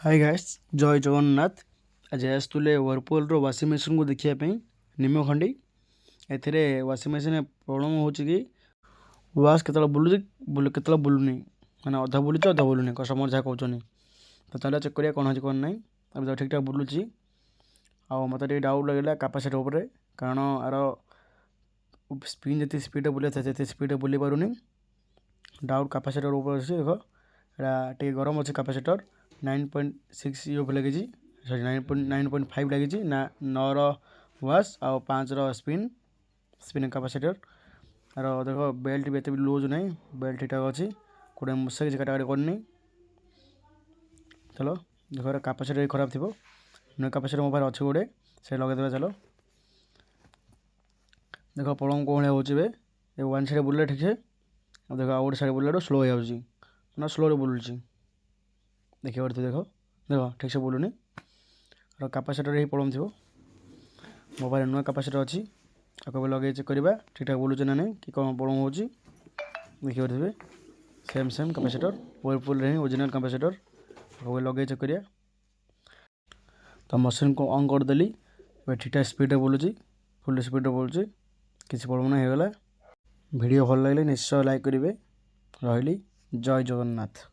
Hi guys, जय जगन्नाथ। आज आसुले Whirlpool washing machine को देखापी निमखंडी। एथिरे वाशिंग मशीन प्रॉब्लम हो कि वाश के बुलू के बुलूनी मैंने अधा बुलूचे अधा बुलूनी कस्टमर जहाँ कहते तो चलो चेक करिया कौन है कौन ना। अब ठीक ठाक बुलूची आ मत डाउट लगे कैपेसिटी उपर कारण यार स्पिन जी स्पीड बुले थे स्पीड बुली पारूनी। डाउट कैपेसिटर ऊपर अच्छे देख यहाँ गरम अच्छे कैपेसिटर 9.6 लगी सरी 9.5 लगी ना 9 वाश आ 5 स्पिन कैपेसिटर यार देख बेल्ट भी एत लूज ना बेल्ट ठीक ठाक अच्छी कौटे मुसा किसी काटाकाटी करनी। चलो देख कैपेसिटर खराब थी नुआ कैपेसिटर मो पास अच्छे गोटे से लगेदेवा। चलो देख प्रॉब्लम कौन हो वन साइड बुले ठीक है। देख आउ गोटे साइड बुले स्लो हो ना स्लो बुलूची देखिए देख देख ठीक से बुलूनी और कैपेसिटर ही प्रॉब्लम थी मोबाइल नुआ कैपेसिटर अच्छी आपको लगे चेक करवा ठीक ठाक बुलूचे ना नहीं कि कौन प्रॉब्लम हो देखिए थे सेम सेम कैपेसिटर व्हर्लपुल ही ओरिजिनल कैपेसिटर आपको लगे चेक करिया। तो मशीन को ऑन करदेली ठीक ठाक स्पीड बुलूची फुल स्पीड बुलूची किसी प्रॉब्लम नहीं होगा। वीडियो भल लगे निश्चय लाइक करेंगे। रही जय जगन्नाथ।